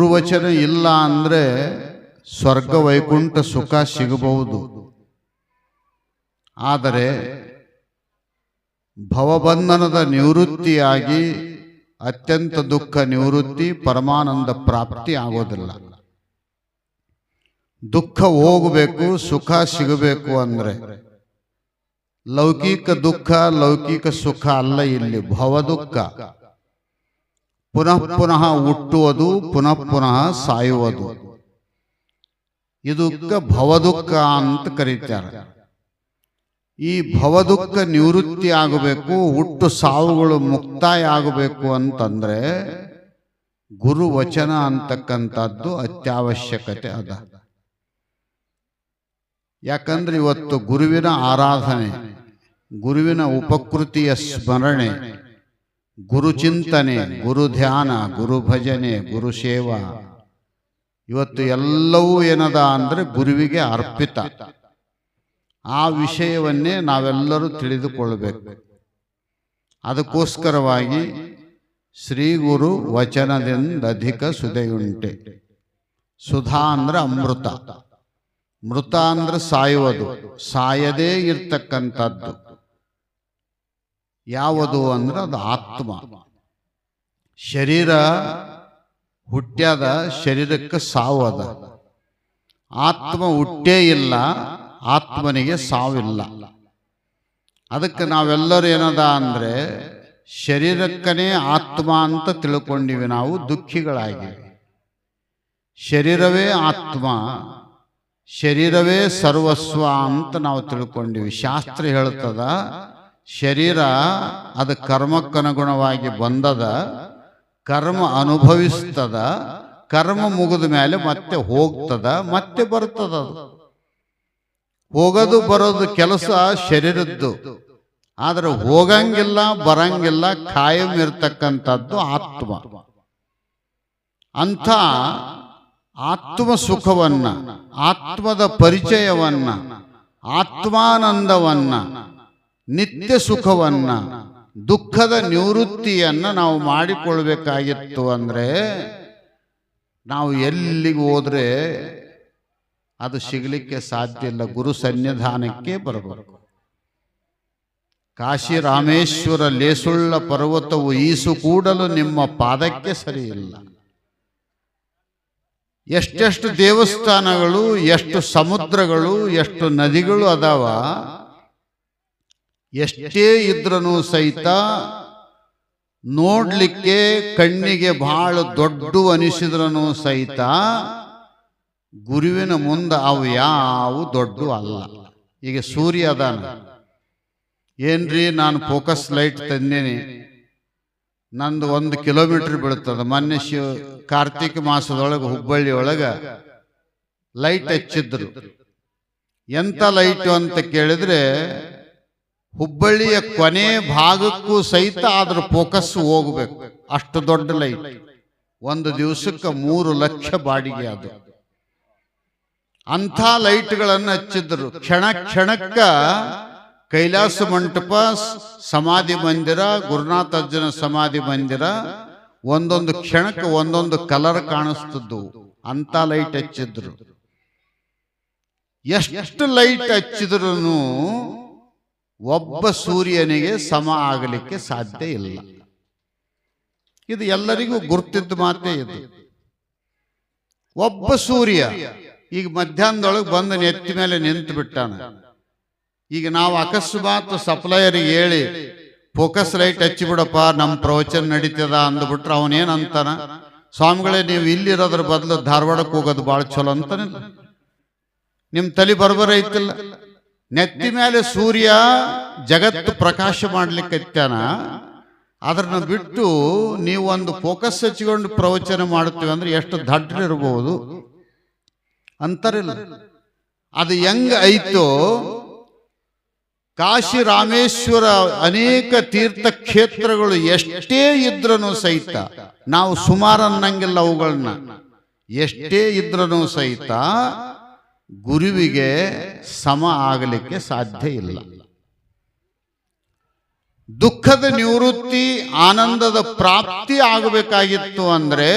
ಗುರುವಚನ ಇಲ್ಲ ಅಂದರೆ ಸ್ವರ್ಗ ವೈಕುಂಠ ಸುಖ ಸಿಗಬಹುದು. ಆದರೆ ಭವಬಂಧನದ ನಿವೃತ್ತಿಯಾಗಿ ಅತ್ಯಂತ ದುಃಖ ನಿವೃತ್ತಿ, ಪರಮಾನಂದ ಪ್ರಾಪ್ತಿ ಆಗೋದಿಲ್ಲ. ದುಃಖ ಹೋಗಬೇಕು, ಸುಖ ಸಿಗಬೇಕು ಅಂದರೆ ಲೌಕಿಕ ದುಃಖ ಲೌಕಿಕ ಸುಖ ಅಲ್ಲ. ಇಲ್ಲಿ ಭವ ದುಃಖ, ಪುನಃ ಪುನಃ ಹುಟ್ಟುವುದು, ಪುನಃ ಪುನಃ ಸಾಯುವುದು. ಇದಕ್ಕೆ ಭವದುಃಖ ಅಂತ ಕರೀತಾರೆ. ಈ ಭವದುಃಖ ನಿವೃತ್ತಿ ಆಗಬೇಕು, ಹುಟ್ಟು ಸಾವುಗಳು ಮುಕ್ತಾಯ ಆಗಬೇಕು ಅಂತಂದ್ರೆ ಗುರು ವಚನ ಅಂತಕ್ಕಂಥದ್ದು ಅತ್ಯವಶ್ಯಕತೆ ಅದ. ಯಾಕಂದ್ರೆ ಇವತ್ತು ಗುರುವಿನ ಆರಾಧನೆ, ಗುರುವಿನ ಉಪಕೃತಿಯ ಸ್ಮರಣೆ, ಗುರುಚಿಂತನೆ, ಗುರು ಧ್ಯಾನ, ಗುರು ಭಜನೆ, ಗುರು ಸೇವಾ ಇವತ್ತು ಎಲ್ಲವೂ ಏನದ ಅಂದರೆ ಗುರುವಿಗೆ ಅರ್ಪಿತ. ಆ ವಿಷಯವನ್ನೇ ನಾವೆಲ್ಲರೂ ತಿಳಿದುಕೊಳ್ಳಬೇಕು. ಅದಕ್ಕೋಸ್ಕರವಾಗಿ ಶ್ರೀ ಗುರು ವಚನದಿಂದ ಅಧಿಕ ಸುಧೆಯುಂಟೆ. ಸುಧಾ ಅಂದ್ರೆ ಅಮೃತ, ಮೃತ ಅಂದ್ರೆ ಸಾಯುವುದು, ಸಾಯದೇ ಇರ್ತಕ್ಕಂಥದ್ದು ಯಾವುದು ಅಂದ್ರೆ ಅದು ಆತ್ಮ. ಶರೀರ ಹುಟ್ಟ್ಯಾದ, ಶರೀರಕ್ಕೆ ಸಾವದ. ಆತ್ಮ ಹುಟ್ಟೇ ಇಲ್ಲ, ಆತ್ಮನಿಗೆ ಸಾವಿಲ್ಲ. ಅದಕ್ಕೆ ನಾವೆಲ್ಲರೂ ಏನದ ಅಂದರೆ ಶರೀರಕ್ಕನೇ ಆತ್ಮ ಅಂತ ತಿಳ್ಕೊಂಡಿವಿ. ನಾವು ದುಃಖಿಗಳಾಗಿವಿ. ಶರೀರವೇ ಆತ್ಮ, ಶರೀರವೇ ಸರ್ವಸ್ವ ಅಂತ ನಾವು ತಿಳ್ಕೊಂಡಿವಿ. ಶಾಸ್ತ್ರ ಹೇಳ್ತದ ಶರೀರ ಅದು ಕರ್ಮಕ್ಕನುಗುಣವಾಗಿ ಬಂದದ, ಕರ್ಮ ಅನುಭವಿಸ್ತದ, ಕರ್ಮ ಮುಗಿದ ಮೇಲೆ ಮತ್ತೆ ಹೋಗ್ತದ, ಮತ್ತೆ ಬರ್ತದ. ಹೋಗೋದು ಬರೋದು ಕೆಲಸ ಶರೀರದ್ದು, ಆದರೆ ಹೋಗಂಗಿಲ್ಲ ಬರಂಗಿಲ್ಲ, ಕಾಯಂ ಇರ್ತಕ್ಕಂಥದ್ದು ಆತ್ಮ. ಅಂಥ ಆತ್ಮ ಸುಖವನ್ನ, ಆತ್ಮದ ಪರಿಚಯವನ್ನ, ಆತ್ಮಾನಂದವನ್ನ, ನಿತ್ಯ ಸುಖವನ್ನ, ದುಃಖದ ನಿವೃತ್ತಿಯನ್ನ ನಾವು ಮಾಡಿಕೊಳ್ಬೇಕಾಗಿತ್ತು. ಅಂದ್ರೆ ನಾವು ಎಲ್ಲಿಗೆ ಹೋದ್ರೆ ಅದು ಸಿಗಲಿಕ್ಕೆ ಸಾಧ್ಯ ಇಲ್ಲ. ಗುರು ಸನ್ನಿಧಾನಕ್ಕೆ ಬರಬೇಕು. ಕಾಶಿ ರಾಮೇಶ್ವರ ಲೇಸುಳ್ಳ ಪರ್ವತವು ಈಸು ಕೂಡಲು ನಿಮ್ಮ ಪಾದಕ್ಕೆ ಸರಿ ಇಲ್ಲ. ಎಷ್ಟೆಷ್ಟು ದೇವಸ್ಥಾನಗಳು, ಎಷ್ಟು ಸಮುದ್ರಗಳು, ಎಷ್ಟು ನದಿಗಳು ಅದಾವ. ಎಷ್ಟೇ ಇದ್ರೂ ಸಹಿತ ನೋಡ್ಲಿಕ್ಕೆ ಕಣ್ಣಿಗೆ ಬಹಳ ದೊಡ್ಡ ಅನಿಸಿದ್ರೂ ಸಹಿತ ಗುರುವಿನ ಮುಂದೆ ಅವು ಯಾವ ದೊಡ್ಡ ಅಲ್ಲ. ಈಗ ಸೂರ್ಯ ಅದಾನ, ಏನ್ರಿ ನಾನು ಫೋಕಸ್ ಲೈಟ್ ತಂದೇನಿ, ನಂದು 1 ಕಿಲೋಮೀಟರ್ ಬೀಳ್ತದ. ಮೊನ್ನೆ ಕಾರ್ತಿಕ ಮಾಸದೊಳಗೆ ಹುಬ್ಬಳ್ಳಿ ಒಳಗ ಲೈಟ್ ಹಚ್ಚಿದ್ರು. ಎಂತ ಲೈಟು ಅಂತ ಕೇಳಿದ್ರೆ ಹುಬ್ಬಳ್ಳಿಯ ಕೊನೆ ಭಾಗಕ್ಕೂ ಸಹಿತ ಅದ್ರ ಫೋಕಸ್ ಹೋಗ್ಬೇಕು, ಅಷ್ಟು ದೊಡ್ಡ ಲೈಟ್. 1 ದಿವಸಕ್ಕೆ 3 ಲಕ್ಷ ಬಾಡಿಗೆ ಅದು. ಅಂಥ ಲೈಟ್ಗಳನ್ನು ಹಚ್ಚಿದ್ರು. ಕ್ಷಣ ಕ್ಷಣಕ್ಕ ಕೈಲಾಸ ಮಂಟಪ, ಸಮಾಧಿ ಮಂದಿರ, ಗುರುನಾಥ ಅಜ್ಜನ ಸಮಾಧಿ ಮಂದಿರ ಒಂದೊಂದು ಕ್ಷಣಕ್ಕೆ ಒಂದೊಂದು ಕಲರ್ ಕಾಣಿಸ್ತದ್ದು. ಅಂತ ಲೈಟ್ ಹಚ್ಚಿದ್ರು. ಎಷ್ಟು ಲೈಟ್ ಹಚ್ಚಿದ್ರು ಒಬ್ಬ ಸೂರ್ಯನಿಗೆ ಸಮ ಆಗಲಿಕ್ಕೆ ಸಾಧ್ಯ ಇಲ್ಲ. ಇದು ಎಲ್ಲರಿಗೂ ಗುರ್ತಿದ್ದ ಮಾತೇ ಇದು. ಒಬ್ಬ ಸೂರ್ಯ ಈಗ ಮಧ್ಯಾಹ್ನದೊಳಗೆ ಬಂದು ನೆತ್ತಿ ಮೇಲೆ ನಿಂತು ಬಿಟ್ಟಾನ. ಈಗ ನಾವು ಅಕಸ್ಮಾತ್ ಸಪ್ಲೈಯರಿಗೆ ಹೇಳಿ ಫೋಕಸ್ ಲೈಟ್ ಹಚ್ಚಿಬಿಡಪ್ಪ, ನಮ್ಮ ಪ್ರವಚನ ನಡೀತದ ಅಂದ್ಬಿಟ್ರೆ ಅವನೇನಂತಾನ, ಸ್ವಾಮಿಗಳೇ ನೀವು ಇಲ್ಲಿರೋದ್ರ ಬದಲು ಧಾರವಾಡಕ್ಕೆ ಹೋಗೋದು ಭಾಳ ಚಲೋ ಅಂತಾನಿಲ್ಲ. ನಿಮ್ಮ ತಲೆ ಬರಬರ ಐತಿಲ್ಲ. ನೆತ್ತಿ ಮೇಲೆ ಸೂರ್ಯ ಜಗತ್ತು ಪ್ರಕಾಶ ಮಾಡ್ಲಿಕ್ಕೆ ಹತ್ತಾನ. ಅದನ್ನ ಬಿಟ್ಟು ನೀವು ಒಂದು ಫೋಕಸ್ ಹಚ್ಚಿಕೊಂಡು ಪ್ರವಚನ ಮಾಡ್ತೀವಿ ಅಂದ್ರೆ ಎಷ್ಟು ದಡ್ರಿರ್ಬೋದು ಅಂತಾರಿಲ್ಲ. ಅದು ಹೆಂಗ ಐತೋ, ಕಾಶಿ ರಾಮೇಶ್ವರ ಅನೇಕ ತೀರ್ಥ ಕ್ಷೇತ್ರಗಳು ಎಷ್ಟೇ ಇದ್ರೂ ಸಹಿತ ನಾವು ಸುಮಾರು ಅನ್ನಂಗಿಲ್ಲ. ಅವುಗಳನ್ನ ಎಷ್ಟೇ ಇದ್ರೂ ಸಹಿತ ಗುರುವಿಗೆ ಸಮ ಆಗಲಿಕ್ಕೆ ಸಾಧ್ಯ ಇಲ್ಲ. ದುಃಖದ ನಿವೃತ್ತಿ, ಆನಂದದ ಪ್ರಾಪ್ತಿ ಆಗಬೇಕಾಗಿತ್ತು ಅಂದ್ರೆ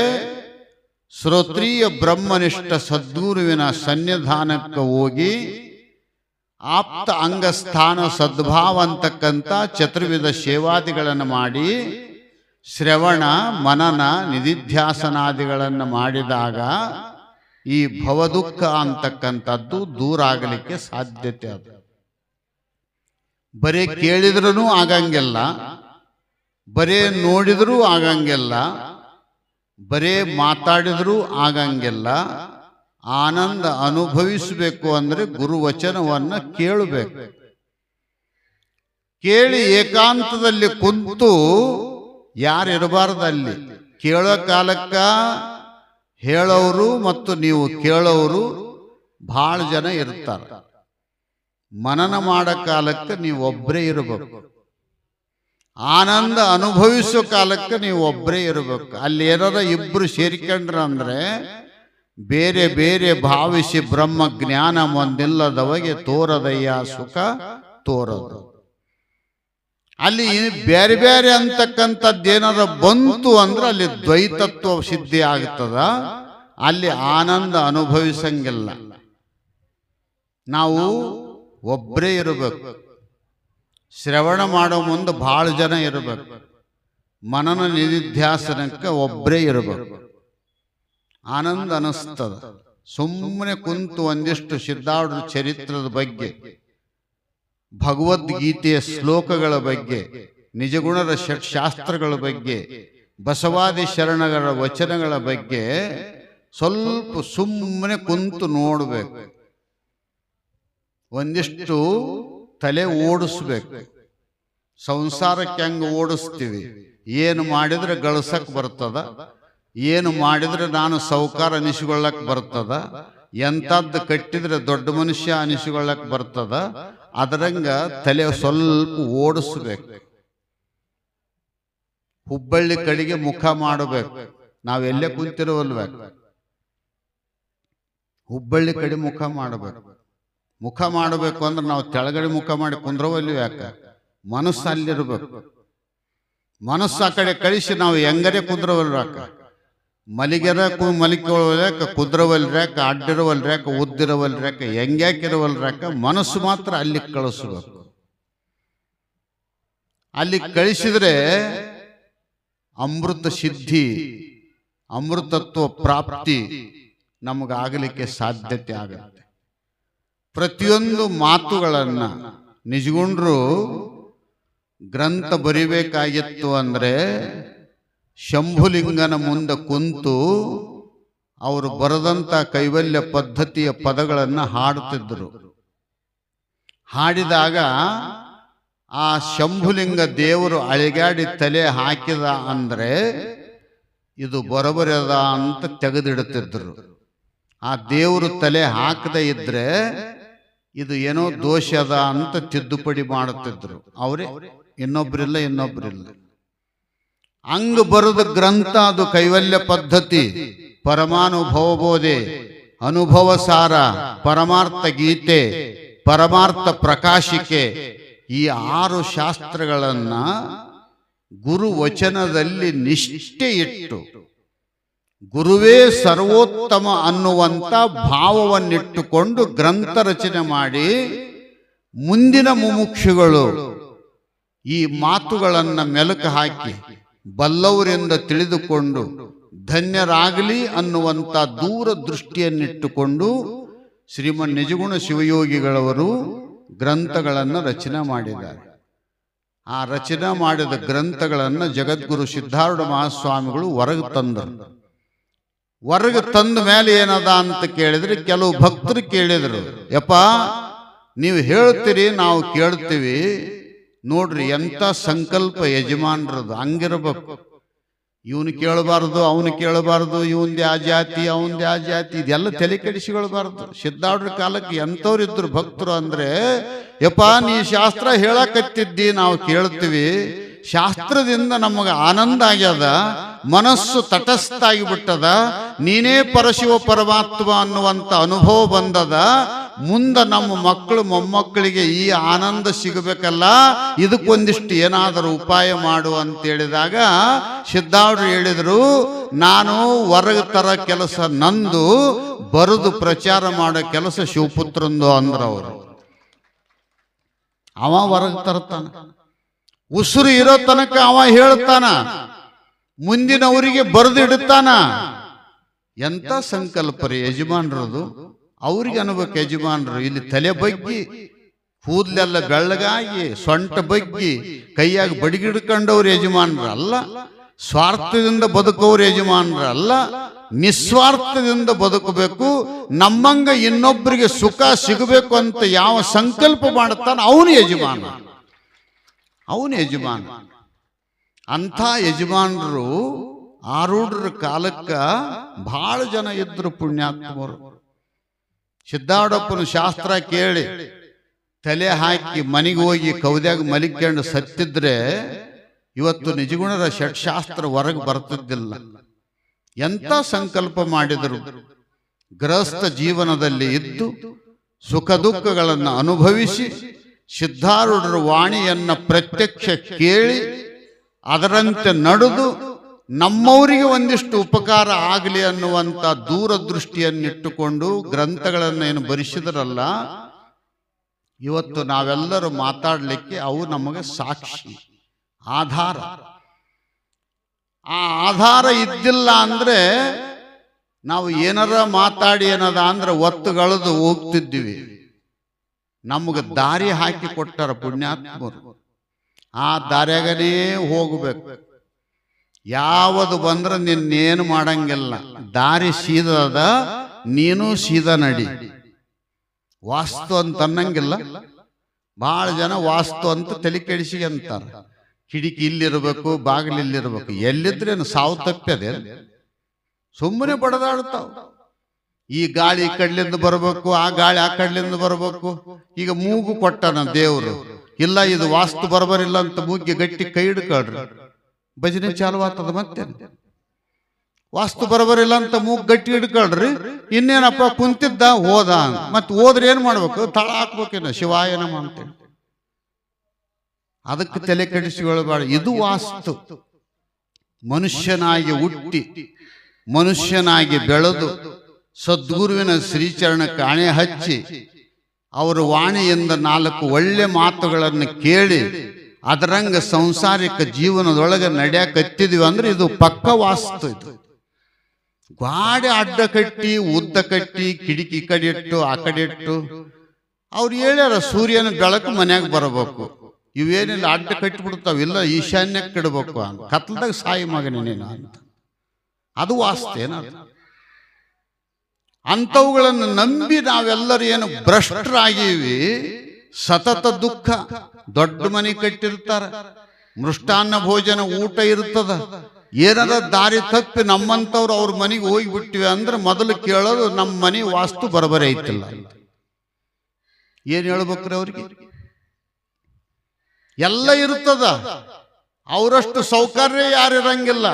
ಶ್ರೋತ್ರೀಯ ಬ್ರಹ್ಮನಿಷ್ಠ ಸದ್ಗುರುವಿನ ಸನ್ನಿಧಾನಕ್ಕೆ ಹೋಗಿ ಆಪ್ತ ಅಂಗಸ್ಥಾನ ಸದ್ಭಾವ ಅಂತಕ್ಕಂಥ ಚತುರ್ವಿಧ ಸೇವಾದಿಗಳನ್ನು ಮಾಡಿ ಶ್ರವಣ ಮನನ ನಿಧಿಧ್ಯಾಸನಾದಿಗಳನ್ನು ಮಾಡಿದಾಗ ಈ ಭವದುಃಖ ಅಂತಕ್ಕಂಥದ್ದು ದೂರ ಆಗಲಿಕ್ಕೆ ಸಾಧ್ಯತೆ ಅದು. ಬರೀ ಕೇಳಿದ್ರೂ ಆಗಂಗಿಲ್ಲ, ಬರೇ ನೋಡಿದ್ರೂ ಆಗಂಗಿಲ್ಲ, ಬರೇ ಮಾತಾಡಿದ್ರೂ ಆಗಂಗಿಲ್ಲ. ಆನಂದ ಅನುಭವಿಸಬೇಕು ಅಂದ್ರೆ ಗುರುವಚನವನ್ನ ಕೇಳಬೇಕು. ಕೇಳಿ ಏಕಾಂತದಲ್ಲಿ ಕುಂತು ಯಾರಿರಬಾರ್ದಲ್ಲಿ. ಕೇಳೋ ಕಾಲಕ್ಕ ಹೇಳೋರು ಮತ್ತು ನೀವು ಕೇಳೋರು ಬಹಳ ಜನ ಇರ್ತಾರೆ. ಮನನ ಮಾಡೋ ಕಾಲಕ್ಕೆ ನೀವು ಒಬ್ಬರೇ ಇರಬೇಕು. ಆನಂದ ಅನುಭವಿಸೋ ಕಾಲಕ್ಕೆ ನೀವು ಒಬ್ಬರೇ ಇರಬೇಕು. ಅಲ್ಲಿ ಏನಾರ ಇಬ್ಬರು ಸೇರಿಕೊಂಡ್ರ ಅಂದ್ರೆ ಬೇರೆ ಬೇರೆ ಭಾವಿಸಿ ಬ್ರಹ್ಮ ಜ್ಞಾನ ಒಂದಿಲ್ಲದವಗೆ ತೋರದಯ್ಯ ಸುಖ ತೋರದು. ಅಲ್ಲಿ ಬೇರೆ ಬೇರೆ ಅಂತಕ್ಕಂಥದ್ದೇನಾರ ಬಂತು ಅಂದ್ರೆ ಅಲ್ಲಿ ದ್ವೈತತ್ವ ಸಿದ್ಧಿ ಆಗ್ತದ. ಅಲ್ಲಿ ಆನಂದ ಅನುಭವಿಸಂಗಿಲ್ಲ. ನಾವು ಒಬ್ಬರೇ ಇರಬೇಕು. ಶ್ರವಣ ಮಾಡೋ ಮುಂದೆ ಬಹಳ ಜನ ಇರಬೇಕು. ಮನನ ನಿಧಿಧ್ಯಾಸನಕ್ಕೆ ಒಬ್ಬರೇ ಇರಬೇಕು. ಆನಂದ ಅನಿಸ್ತದ. ಸುಮ್ಮನೆ ಕುಂತು ಒಂದಿಷ್ಟು ಸಿದ್ಧಾರೂಢರ ಚರಿತ್ರದ ಬಗ್ಗೆ, ಭಗವದ್ಗೀತೆಯ ಶ್ಲೋಕಗಳ ಬಗ್ಗೆ, ನಿಜಗುಣದ ಷಟ್ಶಾಸ್ತ್ರಗಳ ಬಗ್ಗೆ, ಬಸವಾದಿ ಶರಣಗಳ ವಚನಗಳ ಬಗ್ಗೆ ಸ್ವಲ್ಪ ಸುಮ್ಮನೆ ಕುಂತು ನೋಡಬೇಕು. ಒಂದಿಷ್ಟು ತಲೆ ಓಡಿಸ್ಬೇಕು. ಸಂಸಾರಕ್ಕೆ ಹೆಂಗೆ ಓಡಿಸ್ತೀವಿ, ಏನು ಮಾಡಿದ್ರೆ ಗಳಿಸಕ್ ಬರ್ತದ, ಏನು ಮಾಡಿದ್ರೆ ನಾನು ಸೌಕಾರ ಅನಿಸಿಕೊಳ್ಳಕ್ ಬರ್ತದ, ಎಂಥದ್ದು ಕಟ್ಟಿದ್ರೆ ದೊಡ್ಡ ಮನುಷ್ಯ ಅನಿಸಿಕೊಳ್ಳಕ್ ಬರ್ತದ, ಅದರಂಗ ತಲೆ ಸ್ವಲ್ಪ ಓಡಿಸ್ಬೇಕು. ಹುಬ್ಬಳ್ಳಿ ಕಡೆಗೆ ಮುಖ ಮಾಡಬೇಕು. ನಾವೆಲ್ಲೇ ಕುಂತಿರುವಲ್ಬೇಕು, ಹುಬ್ಬಳ್ಳಿ ಕಡೆ ಮುಖ ಮಾಡಬೇಕು. ಮುಖ ಮಾಡಬೇಕು ಅಂದ್ರೆ ನಾವು ತೆಳಗಡೆ ಮುಖ ಮಾಡಿ ಕುಂದ್ರವಲ್ಲಿ ಯಾಕೆ? ಮನಸ್ಸು ಅಲ್ಲಿರ್ಬೇಕು. ಮನಸ್ಸು ಆ ಕಡೆ ಕಳಿಸಿ ನಾವು ಹೆಂಗರೆ ಕುಂದ್ರವಲ್ರಾಕ, ಮಲಿಗೆರ ಮಲಿಕೊಳ್ರಾಕ, ಕುದ್ರವಲ್ರಾಕ, ಅಡ್ಡಿರವಲ್ರಾಕ, ಉದ್ದಿರವಲ್ರಾಕ, ಹೆಂಗ್ಯಾಕಿರವಲ್ರಾಕ, ಮನಸ್ಸು ಮಾತ್ರ ಅಲ್ಲಿ ಕಳಿಸ್ಬೇಕು. ಅಲ್ಲಿ ಕಳಿಸಿದ್ರೆ ಅಮೃತ ಸಿದ್ಧಿ, ಅಮೃತತ್ವ ಪ್ರಾಪ್ತಿ ನಮಗಾಗಲಿಕ್ಕೆ ಸಾಧ್ಯತೆ ಆಗುತ್ತೆ. ಪ್ರತಿಯೊಂದು ಮಾತುಗಳನ್ನ ನಿಜಗುಂಡ್ರು ಗ್ರಂಥ ಬರಿಬೇಕಾಗಿತ್ತು ಅಂದ್ರೆ ಶಂಭುಲಿಂಗನ ಮುಂದೆ ಕುಂತು ಅವರು ಬರೆದಂತ ಕೈವಲ್ಯ ಪದ್ಧತಿಯ ಪದಗಳನ್ನು ಹಾಡುತ್ತಿದ್ದರು. ಹಾಡಿದಾಗ ಆ ಶಂಭುಲಿಂಗ ದೇವರು ಅಳಿಗಾಡಿ ತಲೆ ಹಾಕಿದ ಅಂದ್ರೆ ಇದು ಬರಬರದ ಅಂತ ತೆಗೆದಿಡುತ್ತಿದ್ದರು. ಆ ದೇವರು ತಲೆ ಹಾಕದೇ ಇದ್ರೆ ಇದು ಏನೋ ದೋಷ ಅದ ಅಂತ ತಿದ್ದುಪಡಿ ಮಾಡುತ್ತಿದ್ರು. ಅವರೇ, ಇನ್ನೊಬ್ರಿಲ್ಲ. ಹಂಗ ಬರೆದ ಗ್ರಂಥ ಅದು ಕೈವಲ್ಯ ಪದ್ಧತಿ, ಪರಮಾನುಭವ ಬೋಧೆ, ಅನುಭವ ಸಾರ, ಪರಮಾರ್ಥ ಗೀತೆ, ಪರಮಾರ್ಥ ಪ್ರಕಾಶಿಕೆ, ಈ 6 ಶಾಸ್ತ್ರಗಳನ್ನ ಗುರು ವಚನದಲ್ಲಿ ನಿಷ್ಠೆ ಇಟ್ಟು ಗುರುವೇ ಸರ್ವೋತ್ತಮ ಅನ್ನುವಂಥ ಭಾವವನ್ನಿಟ್ಟುಕೊಂಡು ಗ್ರಂಥ ರಚನೆ ಮಾಡಿ ಮುಂದಿನ ಮುಮುಕ್ಷುಗಳು ಈ ಮಾತುಗಳನ್ನ ಮೆಲುಕು ಹಾಕಿ ಬಲ್ಲವರಿಂದ ತಿಳಿದುಕೊಂಡು ಧನ್ಯರಾಗಲಿ ಅನ್ನುವಂಥ ದೂರದೃಷ್ಟಿಯನ್ನಿಟ್ಟುಕೊಂಡು ಶ್ರೀಮನ್ ನಿಜಗುಣ ಶಿವಯೋಗಿಗಳವರು ಗ್ರಂಥಗಳನ್ನು ರಚನೆ ಮಾಡಿದ್ದಾರೆ. ಆ ರಚನೆ ಮಾಡಿದ ಗ್ರಂಥಗಳನ್ನು ಜಗದ್ಗುರು ಸಿದ್ಧಾರೂಢ ಮಹಾಸ್ವಾಮಿಗಳು ಹೊರಗೆ ತಂದರು. ಹೊರಗೆ ತಂದ ಮೇಲೆ ಏನದ ಅಂತ ಕೇಳಿದ್ರೆ ಕೆಲವು ಭಕ್ತರು ಕೇಳಿದರು, ಯಪ್ಪ ನೀವು ಹೇಳ್ತೀರಿ ನಾವು ಕೇಳ್ತೀವಿ, ನೋಡ್ರಿ ಎಂತ ಸಂಕಲ್ಪ ಯಜಮಾನ್ರದು, ಹಂಗಿರ್ಬೇಕು. ಇವನು ಕೇಳಬಾರ್ದು, ಅವನು ಕೇಳಬಾರ್ದು, ಇವಂದೇ ಆ ಜಾತಿ ಅವಂದೇ ಆ ಜಾತಿ, ಇದೆಲ್ಲ ತಲೆ ಕೆಡಿಸಿಕೊಳ್ಬಾರ್ದು. ಸಿದ್ಧಾರೂಢರ ಕಾಲಕ್ಕೆ ಎಂಥವ್ರು ಇದ್ರು ಭಕ್ತರು ಅಂದ್ರೆ, ಯಪ್ಪ ನೀ ಶಾಸ್ತ್ರ ಹೇಳಕತ್ತಿದ್ದಿ ನಾವು ಕೇಳ್ತೀವಿ, ಶಾಸ್ತ್ರದಿಂದ ನಮಗೆ ಆನಂದ ಆಗ್ಯದ, ಮನಸ್ಸು ತಟಸ್ಥ ಆಗಿಬಿಟ್ಟದ, ನೀನೇ ಪರಶಿವ ಪರಮಾತ್ಮ ಅನ್ನುವಂಥ ಅನುಭವ ಬಂದದ, ಮುಂದೆ ನಮ್ಮ ಮಕ್ಕಳು ಮೊಮ್ಮಕ್ಕಳಿಗೆ ಈ ಆನಂದ ಸಿಗಬೇಕಲ್ಲ, ಇದಕ್ಕೊಂದಿಷ್ಟು ಏನಾದರೂ ಉಪಾಯ ಮಾಡು ಅಂತ ಹೇಳಿದಾಗ ಸಿದ್ಧಾರೂಢರು ಹೇಳಿದರು, ನಾನು ಹೊರಗೆ ತರ ಕೆಲಸ ನಂದು, ಬರೆದು ಪ್ರಚಾರ ಮಾಡೋ ಕೆಲಸ ಶಿವಪುತ್ರಂದು ಅಂದ್ರವರು. ಅವ ಹೊರಗೆ ತರ್ತಾನ, ಉಸಿರು ಇರೋ ತನಕ ಅವ ಹೇಳ್ತಾನ, ಮುಂದಿನವರಿಗೆ ಬರೆದಿಡುತ್ತಾನ. ಎಂತ ಸಂಕಲ್ಪ ರೀ ಯಜಮಾನ್ರದು. ಅವ್ರಿಗೆ ಅನ್ಬೇಕು ಯಜಮಾನ್ರು ಇಲ್ಲಿ ತಲೆ ಬಗ್ಗಿ, ಕೂದಲೆಲ್ಲ ಬೆಳ್ಳಗಾಗಿ, ಸೊಂಟ ಬಗ್ಗಿ, ಕೈಯಾಗ ಬಡಿಗಿಡ್ಕೊಂಡವ್ರು ಯಜಮಾನ್ರ ಅಲ್ಲ, ಸ್ವಾರ್ಥದಿಂದ ಬದುಕವ್ರು ಯಜಮಾನ್ರ ಅಲ್ಲ, ನಿಸ್ವಾರ್ಥದಿಂದ ಬದುಕಬೇಕು. ನಮ್ಮಂಗ ಇನ್ನೊಬ್ಬರಿಗೆ ಸುಖ ಸಿಗಬೇಕು ಅಂತ ಯಾವ ಸಂಕಲ್ಪ ಮಾಡುತ್ತಾನ ಅವನು ಯಜಮಾನ, ಅವನು ಯಜಮಾನ. ಅಂಥ ಯಜಮಾನರು ಆರೂಢರ ಕಾಲಕ್ಕ ಬಹಳ ಜನ ಇದ್ರು ಪುಣ್ಯಾತ್ಮರು. ಸಿದ್ಧಾರೂಢಪ್ಪನ ಶಾಸ್ತ್ರ ಕೇಳಿ ತಲೆ ಹಾಕಿ ಮನೆಗೆ ಹೋಗಿ ಕೌದ್ಯಾಗ ಮಲಿಕೊಂಡು ಸತ್ತಿದ್ರೆ ಇವತ್ತು ನಿಜಗುಣರ ಷಟ್ಶಾಸ್ತ್ರ ಹೊರಗೆ ಬರ್ತಿದ್ದಿಲ್ಲ. ಎಂಥ ಸಂಕಲ್ಪ ಮಾಡಿದರು. ಗೃಹಸ್ಥ ಜೀವನದಲ್ಲಿ ಇದ್ದು ಸುಖ ದುಃಖಗಳನ್ನು ಅನುಭವಿಸಿ ಸಿದ್ಧಾರೂಢರ ವಾಣಿಯನ್ನ ಪ್ರತ್ಯಕ್ಷ ಕೇಳಿ ಅದರಂತೆ ನಡೆದು ನಮ್ಮವರಿಗೆ ಒಂದಿಷ್ಟು ಉಪಕಾರ ಆಗಲಿ ಅನ್ನುವಂಥ ದೂರದೃಷ್ಟಿಯನ್ನಿಟ್ಟುಕೊಂಡು ಗ್ರಂಥಗಳನ್ನು ಏನು ಬರೆಸಿದರಲ್ಲ, ಇವತ್ತು ನಾವೆಲ್ಲರೂ ಮಾತಾಡಲಿಕ್ಕೆ ಅವು ನಮಗೆ ಸಾಕ್ಷಿ, ಆಧಾರ. ಆ ಆಧಾರ ಇದ್ದಿಲ್ಲ ಅಂದ್ರೆ ನಾವು ಏನಾರ ಮಾತಾಡಿ ಏನದ ಅಂದ್ರೆ ಒತ್ತುಗಳದು ಹೋಗ್ತಿದ್ದೀವಿ. ನಮಗೆ ದಾರಿ ಹಾಕಿ ಕೊಟ್ಟಾರ ಪುಣ್ಯಾತ್ಮರು, ಆ ದಾರ್ಯಾಗನೇ ಹೋಗ್ಬೇಕು. ಯಾವುದು ಬಂದ್ರೆ ನಿನ್ನೇನು ಮಾಡಂಗಿಲ್ಲ, ದಾರಿ ಸೀದದ, ನೀನು ಸೀದಾ ನಡಿ. ವಾಸ್ತು ಅಂತ ಅನ್ನಂಗಿಲ್ಲ. ಬಹಳ ಜನ ವಾಸ್ತು ಅಂತ ತಲೆ ಕೆಡಿಸಿ ಅಂತಾರ. ಕಿಟಕಿ ಇಲ್ಲಿರ್ಬೇಕು, ಬಾಗಿಲು ಇಲ್ಲಿರ್ಬೇಕು. ಎಲ್ಲಿದ್ರೇನು ಸಾವು ತಪ್ಪದೆ, ಸುಮ್ಮನೆ ಬಡದಾಡ್ತಾವ. ಈ ಗಾಳಿ ಈ ಕಡ್ಲಿಂದ ಬರಬೇಕು, ಆ ಗಾಳಿ ಆ ಕಡ್ಲಿಂದ ಬರಬೇಕು. ಈಗ ಮೂಗು ಕೊಟ್ಟನ ದೇವರು, ಇಲ್ಲ ಇದು ವಾಸ್ತು ಬರಬರಿಲ್ಲ ಅಂತ ಮೂಗಿಗೆ ಗಟ್ಟಿ ಕೈ ಹಿಡ್ಕೊಳ್ರಿ, ಭಜನೆ ಚಾಲು ಆಗ್ತದ. ಮತ್ತೆ ವಾಸ್ತು ಬರಬರಿಲ್ಲ ಅಂತ ಮೂಗು ಗಟ್ಟಿ ಹಿಡ್ಕೊಳ್ರಿ, ಇನ್ನೇನಪ್ಪ ಕುಂತಿದ್ದ ಹೋದ, ಮತ್ತೆ ಹೋದ್ರೆ ಏನ್ ಮಾಡ್ಬೇಕು, ತಳ ಹಾಕ್ಬೇಕೇನ ಶಿವಾಯ ನಮ ಅಂತೇಳಿ. ಅದಕ್ಕೆ ತಲೆ ಕೆಡಿಸಿಕೊಳ್ಳಬೇಡ. ಇದು ವಾಸ್ತು. ಮನುಷ್ಯನಾಗಿ ಹುಟ್ಟಿ ಮನುಷ್ಯನಾಗಿ ಬೆಳೆದು ಸದ್ಗುರುವಿನ ಶ್ರೀಚರಣಕ್ಕೆ ಹಣೆ ಹಚ್ಚಿ ಅವರ ವಾಣಿಯಿಂದ 4 ಒಳ್ಳೆ ಮಾತುಗಳನ್ನು ಕೇಳಿ ಅದರಂಗ ಸಂಸಾರಿಕ ಜೀವನದೊಳಗೆ ನಡೆಯಕತ್ತಿದ್ವಿ ಅಂದ್ರೆ ಇದು ಪಕ್ಕ ವಾಸ್ತು. ಇದು ಗಾಡಿ ಅಡ್ಡ ಕಟ್ಟಿ ಉದ್ದ ಕಟ್ಟಿ ಕಿಟಕಿ ಈ ಕಡೆ ಇಟ್ಟು ಆ ಕಡೆ ಇಟ್ಟು ಅವ್ರು ಹೇಳ್ಯಾರ ಸೂರ್ಯನ ಬೆಳಕು ಮನ್ಯಾಗ ಬರಬೇಕು. ಇವೇನಿಲ್ಲ ಅಡ್ಡ ಕಟ್ಟಿಬಿಡ್ತಾವ, ಇಲ್ಲ ಈಶಾನ್ಯಕ್ಕೆ ಇಡಬೇಕು ಅಂತ, ಕತ್ಲದಾಗ ಸಾಯಿ ಮಗನೇನೇನು ಅಂತ. ಅದು ವಾಸ್ತೇನ. ಅಂಥವುಗಳನ್ನು ನಂಬಿ ನಾವೆಲ್ಲರೂ ಏನು ಭ್ರಷ್ಟರಾಗಿವಿ. ಸತತ ದುಃಖ. ದೊಡ್ಡ ಮನೆ ಕಟ್ಟಿರ್ತಾರ, ಮೃಷ್ಟಾನ್ನ ಭೋಜನ ಊಟ ಇರ್ತದ. ಏನಾರ ದಾರಿ ತಪ್ಪಿ ನಮ್ಮಂಥವ್ರು ಅವ್ರ ಮನೆಗೆ ಹೋಗಿಬಿಟ್ಟಿವಿ ಅಂದ್ರೆ ಮೊದಲು ಕೇಳೋದು ನಮ್ಮ ಮನೆ ವಾಸ್ತು ಬರಬರಿ ಐತಿಲ್ಲ. ಏನ್ ಹೇಳ್ಬೇಕ್ರಿ ಅವ್ರಿಗೆ? ಎಲ್ಲ ಇರ್ತದ, ಅವರಷ್ಟು ಸೌಕರ್ಯ ಯಾರಿರಂಗಿಲ್ಲ.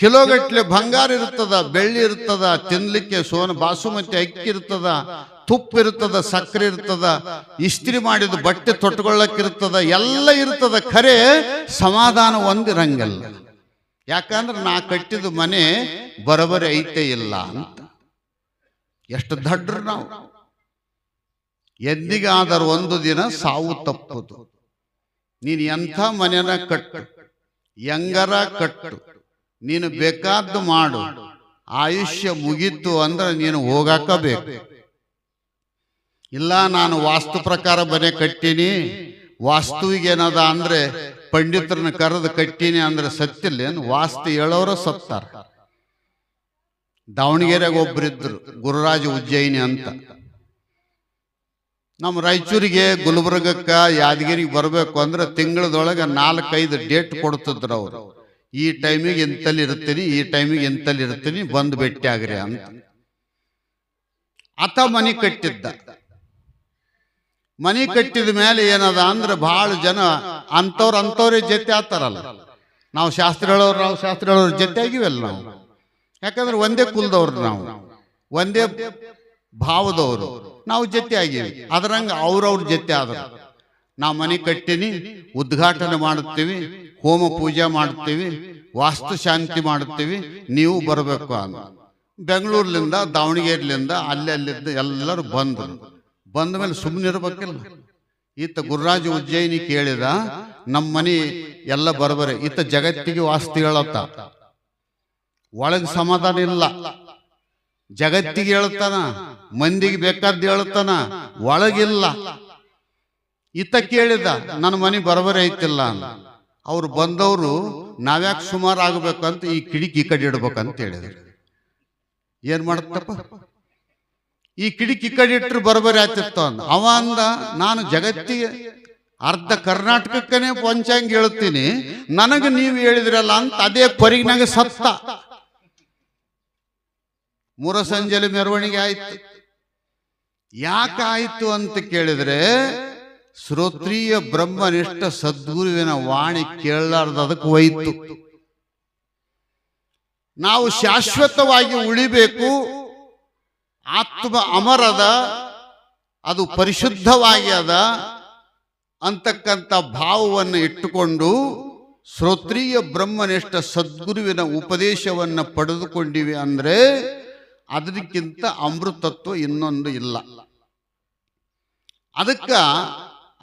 ಕಿಲೋಗಟ್ಲೆ ಬಂಗಾರ ಇರ್ತದ, ಬೆಳ್ಳಿ ಇರ್ತದ, ತಿನ್ಲಿಕ್ಕೆ ಬಾಸುಮತಿ ಅಕ್ಕಿ ಇರ್ತದ, ತುಪ್ಪ ಇರ್ತದ, ಸಕ್ಕರೆ ಇರ್ತದ, ಇಸ್ತ್ರಿ ಮಾಡಿದ ಬಟ್ಟೆ ತೊಟ್ಕೊಳ್ಳಕ್ಕಿರ್ತದ, ಎಲ್ಲ ಇರ್ತದ. ಖರೆ ಸಮಾಧಾನ ಒಂದಿರಂಗಿಲ್ಲ. ಯಾಕಂದ್ರೆ ನಾ ಕಟ್ಟಿದ ಮನೆ ಬರಬರಿ ಐತೆ ಇಲ್ಲ ಅಂತ. ಎಷ್ಟು ದಡ್ಡ್ರು ನಾವು. ಎಂದಿಗಾದರೂ ಒಂದು ದಿನ ಸಾವು ತಪ್ಪುದು. ನೀನು ಎಂಥ ಮನೆನ ಕಟ್ಟು, ಹೆಂಗರ ಕಟ್ಟು, ನೀನು ಬೇಕಾದ್ದು ಮಾಡು, ಆಯುಷ್ಯ ಮುಗೀತು ಅಂದ್ರೆ ನೀನು ಹೋಗಾಕಬೇಕು. ಇಲ್ಲ ನಾನು ವಾಸ್ತು ಪ್ರಕಾರ ಮನೆ ಕಟ್ಟೀನಿ, ವಾಸ್ತುವಿಗೇನದ ಅಂದ್ರೆ ಪಂಡಿತರನ್ನ ಕರೆದು ಕಟ್ಟೀನಿ ಅಂದ್ರೆ ಸತ್ತಿಲ್ಲೇನು? ವಾಸ್ತು ಹೇಳೋರ ಸತ್ತಾರ. ದಾವಣಗೆರೆಗೆ ಒಬ್ಬರಿದ್ರು, ಗುರುರಾಜ ಉಜ್ಜಯಿನಿ ಅಂತ. ನಮ್ಮ ರಾಯಚೂರಿಗೆ ಗುಲ್ಬರ್ಗಕ್ಕ ಯಾದಗಿರಿಗೆ ಬರಬೇಕು ಅಂದ್ರೆ ತಿಂಗಳದೊಳಗೆ 4-5 ಡೇಟ್ ಕೊಡ್ತಿದ್ರು ಅವರು. ಈ ಟೈಮಿಗೆ ಇಂತಲ್ಲಿ ಇರ್ತೀನಿ, ಈ ಟೈಮಿಗೆ ಇಂತಲ್ಲಿ ಇರ್ತೀನಿ, ಬಂದು ಭೇಟಿ ಆಗ್ರಿ ಅಂತ. ಆತ ಮನೆ ಕಟ್ಟಿದ್ದ. ಮನೆ ಕಟ್ಟಿದ ಮೇಲೆ ಏನದ ಅಂದ್ರೆ ಬಹಳ ಜನ ಅಂಥವ್ರೇ ಜೊತೆ ಆತಾರಲ್ಲ. ನಾವು ಶಾಸ್ತ್ರ ಹೇಳೋರ ಜೊತೆ ಆಗಿವಲ್ಲ ನಾವು. ಯಾಕಂದ್ರೆ ಒಂದೇ ಕುಲದವ್ರು ನಾವು, ಒಂದೇ ಭಾವದವರು ನಾವು ಜೊತೆ ಆಗೀವಿ. ಅದರಂಗ ಅವ್ರವ್ರ ಜೊತೆ ಆದರು. ನಾ ಮನೆ ಕಟ್ಟಿನಿ, ಉದ್ಘಾಟನೆ ಮಾಡುತ್ತೀವಿ, ಹೋಮ ಪೂಜೆ ಮಾಡುತ್ತೀವಿ, ವಾಸ್ತು ಶಾಂತಿ ಮಾಡುತ್ತೀವಿ, ನೀವು ಬರಬೇಕು ಅಂತ. ಬೆಂಗಳೂರ್ಲಿಂದ ದಾವಣಗೆರೆಲಿಂದ ಅಲ್ಲಿಂದ ಎಲ್ಲರೂ ಬಂದರು. ಬಂದ ಮೇಲೆ ಸುಮ್ಮನೆ ಇರ್ಬೇಕಿಲ್ಲ. ಈತ ಗುರುರಾಜ ಉಜ್ಜಯಿನಿ ಕೇಳಿದ, ನಮ್ಮ ಮನೆ ಎಲ್ಲ ಬರಬರೆ. ಈತ ಜಗತ್ತಿಗೆ ವಾಸ್ತು ಹೇಳತ್ತ, ಒಳಗೆ ಸಮಾಧಾನ ಇಲ್ಲ. ಜಗತ್ತಿಗೆ ಹೇಳ್ತಾನ, ಮಂದಿಗೆ ಬೇಕಾದ್ದು ಹೇಳ್ತಾನ, ಒಳಗಿಲ್ಲ. ಈತ ಕೇಳಿದ, ನನ್ನ ಮನೆ ಬರಬರೆ ಐತಿಲ್ಲ ಅಂತ. ಅವ್ರು ಬಂದವರು ನಾವ್ಯಾಕೆ ಸುಮಾರು ಆಗ್ಬೇಕಂತ ಈ ಕಿಡಿಕಿ ಈ ಕಡೆ ಇಡ್ಬೇಕಂತ ಹೇಳಿದ್ರು. ಏನ್ ಮಾಡತ್ತಪ್ಪ, ಈ ಕಿಡಿಕಿ ಈ ಕಡೆ ಇಟ್ಟರು ಬರಬರಿ ಆಯ್ತಿತ್ತು ಅಂದ. ಅವ ಅಂದ, ನಾನು ಜಗತ್ತಿಗೆ ಅರ್ಧ ಕರ್ನಾಟಕಕ್ಕನೇ ಪಂಚಾಂಗ ಹೇಳ್ತೀನಿ, ನನಗೆ ನೀವು ಹೇಳಿದ್ರಲ್ಲ ಅಂತ ಅದೇ ಪರಿಗಿನಾಗ ಸತ್ತ. ಮೂರ ಸಂಜೆಲಿ ಮೆರವಣಿಗೆ ಆಯ್ತು. ಯಾಕಾಯ್ತು ಅಂತ ಕೇಳಿದ್ರೆ, ಶ್ರೋತ್ರಿಯ ಬ್ರಹ್ಮನಿಷ್ಠ ಸದ್ಗುರುವಿನ ವಾಣಿ ಕೇಳಲಾರ್ದ ಅದಕ್ಕೆ ಹೋಯ್ತು. ನಾವು ಶಾಶ್ವತವಾಗಿ ಉಳಿಬೇಕು, ಆತ್ಮ ಅಮರದ, ಅದು ಪರಿಶುದ್ಧವಾಗಿ ಅದ ಅಂತಕ್ಕಂಥ ಭಾವವನ್ನು ಇಟ್ಟುಕೊಂಡು ಶ್ರೋತ್ರಿಯ ಬ್ರಹ್ಮನಿಷ್ಠ ಸದ್ಗುರುವಿನ ಉಪದೇಶವನ್ನು ಪಡೆದುಕೊಂಡಿವಿ ಅಂದ್ರೆ ಅದಕ್ಕಿಂತ ಅಮೃತತ್ವ ಇನ್ನೊಂದು ಇಲ್ಲ. ಅದಕ್ಕ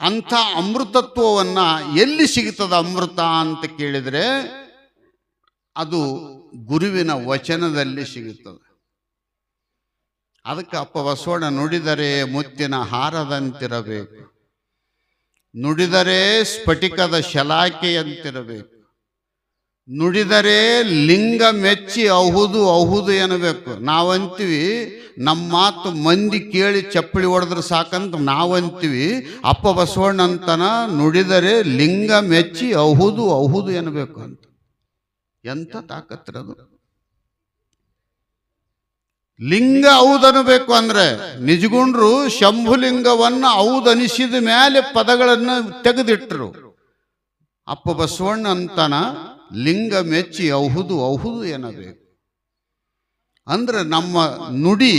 ಅಂಥ ಅಮೃತತ್ವವನ್ನ ಎಲ್ಲಿ ಸಿಗುತ್ತದೆ ಅಮೃತ ಅಂತ ಕೇಳಿದ್ರೆ, ಅದು ಗುರುವಿನ ವಚನದಲ್ಲಿ ಸಿಗುತ್ತದೆ. ಅದಕ್ಕೆ ಅಪ್ಪ ಬಸವಣ್ಣ ನುಡಿದರೆ ಮುತ್ತಿನ ಹಾರದಂತಿರಬೇಕು, ನುಡಿದರೆ ಸ್ಫಟಿಕದ ಶಲಾಕೆಯಂತಿರಬೇಕು, ನುಡಿದರೆ ಲಿಂಗ ಮೆಚ್ಚಿ ಅಹುದು ಅಹುದು ಎನ್ನಬೇಕು. ನಾವಂತೀವಿ ನಮ್ಮ ಮಾತು ಮಂದಿ ಕೇಳಿ ಚಪ್ಪಳಿ ಹೊಡೆದ್ರೆ ಸಾಕಂತ ನಾವಂತೀವಿ. ಅಪ್ಪ ಬಸವಣ್ಣ ಅಂತನ ನುಡಿದರೆ ಲಿಂಗ ಮೆಚ್ಚಿ ಅಹುದು ಅಹುದು ಎನ್ನಬೇಕು ಅಂತ. ಎಂಥ ತಾಕತ್ತಿರದು. ಲಿಂಗ ಔದನಬೇಕು ಅಂದ್ರೆ ನಿಜಗುಂಡ್ರು ಶಂಭುಲಿಂಗವನ್ನ ಔದನಿಸಿದ ಮೇಲೆ ಪದಗಳನ್ನು ತೆಗೆದಿಟ್ರು. ಅಪ್ಪ ಬಸವಣ್ಣ ಅಂತನ ಲಿಂಗ ಮೆಚ್ಚಿ ಅಹುದು ಅಹುದು ಎನ್ನಬೇಕು. ಅಂದ್ರೆ ನಮ್ಮ ನುಡಿ,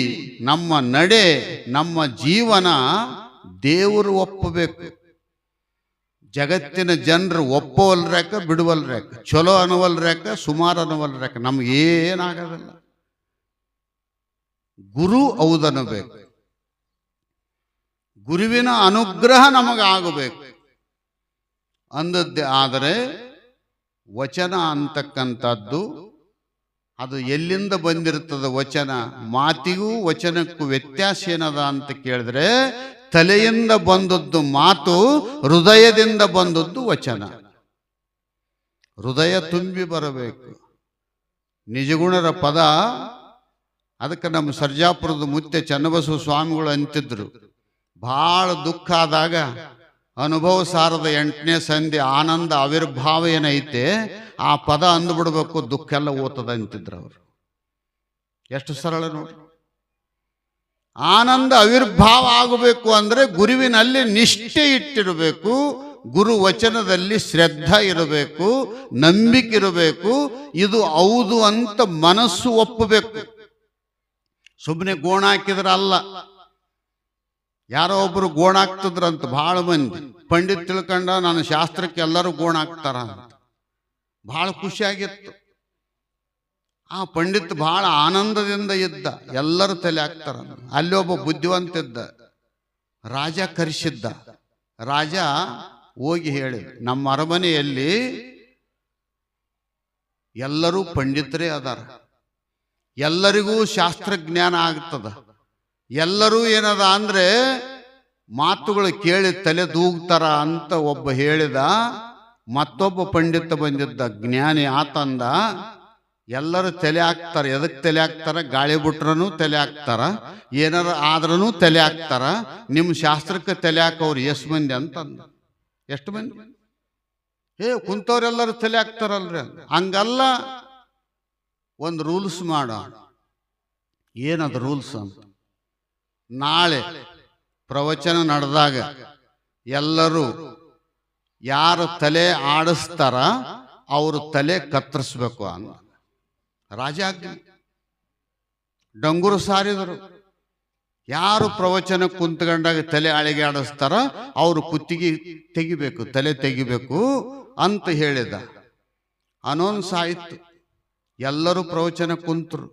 ನಮ್ಮ ನಡೆ, ನಮ್ಮ ಜೀವನ ದೇವರು ಒಪ್ಪಬೇಕು. ಜಗತ್ತಿನ ಜನರು ಒಪ್ಪವಲ್ರ್ಯಾಕ ಬಿಡುವಲ್ರ್ಯಾಕ, ಚಲೋ ಅನ್ನವಲ್ರ್ಯಾಕ ಸುಮಾರು ಅನ್ನವಲ್ರ್ಯಾಕ, ನಮಗೇನಾಗೋದಿಲ್ಲ. ಗುರು ಔದನಬೇಕು, ಗುರುವಿನ ಅನುಗ್ರಹ ನಮಗಾಗಬೇಕು ಅಂದದ್ದೇ. ಆದರೆ ವಚನ ಅಂತಕ್ಕಂಥದ್ದು ಅದು ಎಲ್ಲಿಂದ ಬಂದಿರ್ತದ ವಚನ? ಮಾತಿಗೂ ವಚನಕ್ಕೂ ವ್ಯತ್ಯಾಸ ಏನದ ಅಂತ ಕೇಳಿದ್ರೆ, ತಲೆಯಿಂದ ಬಂದದ್ದು ಮಾತು, ಹೃದಯದಿಂದ ಬಂದದ್ದು ವಚನ. ಹೃದಯ ತುಂಬಿ ಬರಬೇಕು. ನಿಜಗುಣರ ಪದ. ಅದಕ್ಕೆ ನಮ್ಮ ಸರ್ಜಾಪುರದ ಮುತ್ಯ ಚನ್ನಬಸವ ಸ್ವಾಮಿಗಳು ಅಂತಿದ್ರು, ಬಹಳ ದುಃಖ ಆದಾಗ ಅನುಭವ ಸಾರದ 8ನೇ ಸಂಧಿ ಆನಂದ ಆವಿರ್ಭಾವ ಏನೈತೆ ಆ ಪದ ಅಂದ್ಬಿಡ್ಬೇಕು, ದುಃಖ ಎಲ್ಲ ಓದ್ತದ ಅಂತಿದ್ರು ಅವರು. ಎಷ್ಟು ಸರಳ ನೋಡಿ. ಆನಂದ ಆವಿರ್ಭಾವ ಆಗಬೇಕು ಅಂದ್ರೆ ಗುರುವಿನಲ್ಲಿ ನಿಷ್ಠೆ ಇಟ್ಟಿರಬೇಕು, ಗುರು ವಚನದಲ್ಲಿ ಶ್ರದ್ಧಾ ಇರಬೇಕು, ನಂಬಿಕೆ ಇರಬೇಕು. ಇದು ಹೌದು ಅಂತ ಮನಸ್ಸು ಒಪ್ಪಬೇಕು. ಸುಮ್ಮನೆ ಗೋಣ ಹಾಕಿದ್ರ ಅಲ್ಲ. ಯಾರೋ ಒಬ್ರು ಗೋಣ ಹಾಕ್ತಿದ್ರಂತ ಬಹಳ ಮಂದಿ. ಪಂಡಿತ್ ತಿಳ್ಕೊಂಡ ನಾನು ಶಾಸ್ತ್ರಕ್ಕೆ ಎಲ್ಲರೂ ಗೋಣ ಹಾಕ್ತಾರ ಅಂತ ಬಹಳ ಖುಷಿಯಾಗಿತ್ತು. ಆ ಪಂಡಿತ್ ಬಹಳ ಆನಂದದಿಂದ ಇದ್ದ, ಎಲ್ಲರೂ ತಲೆ ಹಾಕ್ತಾರ. ಅಲ್ಲಿ ಒಬ್ಬ ಬುದ್ಧಿವಂತ ಇದ್ದ, ರಾಜ ಕರೆಸಿದ್ದ. ರಾಜ ಹೋಗಿ ಹೇಳಿ, ನಮ್ಮ ಅರಮನೆಯಲ್ಲಿ ಎಲ್ಲರೂ ಪಂಡಿತರೇ ಅದಾರ, ಎಲ್ಲರಿಗೂ ಶಾಸ್ತ್ರಜ್ಞಾನ ಆಗ್ತದ, ಎಲ್ಲರೂ ಏನದ ಅಂದ್ರೆ ಮಾತುಗಳು ಕೇಳಿ ತಲೆ ದೂಗ್ತಾರ ಅಂತ ಒಬ್ಬ ಹೇಳಿದ. ಮತ್ತೊಬ್ಬ ಪಂಡಿತ ಬಂದಿದ್ದ, ಜ್ಞಾನಿ ಆತಂದ, ಎಲ್ಲರೂ ತಲೆ ಹಾಕ್ತಾರ. ಎದಕ್ಕೆ ತಲೆ ಹಾಕ್ತಾರ? ಗಾಳಿ ಬಿಟ್ರೂ ತಲೆ ಹಾಕ್ತಾರ, ಏನಾರ ಆದ್ರೂ ತಲೆ ಹಾಕ್ತಾರ. ನಿಮ್ಮ ಶಾಸ್ತ್ರಕ್ಕೆ ತಲೆ ಹಾಕೋರು ಎಷ್ಟು ಮಂದಿ ಅಂತಂದ. ಎಷ್ಟು ಮಂದಿ? ಕುಂತವ್ರೆಲ್ಲರೂ ತಲೆ ಹಾಕ್ತಾರಲ್ರಿ. ಹಂಗಲ್ಲ, ಒಂದು ರೂಲ್ಸ್ ಮಾಡ. ಏನದು ರೂಲ್ಸ್ ಅಂತ? ನಾಳೆ ಪ್ರವಚನ ನಡೆದಾಗ ಎಲ್ಲರೂ ಯಾರು ತಲೆ ಆಡಿಸ್ತಾರ ಅವರು ತಲೆ ಕತ್ತರಿಸ್ಬೇಕು ಅಂತ ರಾಜ ಡಂಗುರು ಸಾರಿದರು. ಯಾರು ಪ್ರವಚನ ಕುಂತ್ಕೊಂಡಾಗ ತಲೆ ಅಳಿಗಾಡಿಸ್ತಾರ ಅವರು ಕುತ್ತಿಗೆ ತೆಗಿಬೇಕು, ತಲೆ ತೆಗಿಬೇಕು ಅಂತ ಹೇಳಿದ. ಅನೌನ್ಸ್ ಆಯಿತು. ಎಲ್ಲರೂ ಪ್ರವಚನ ಕುಂತರು.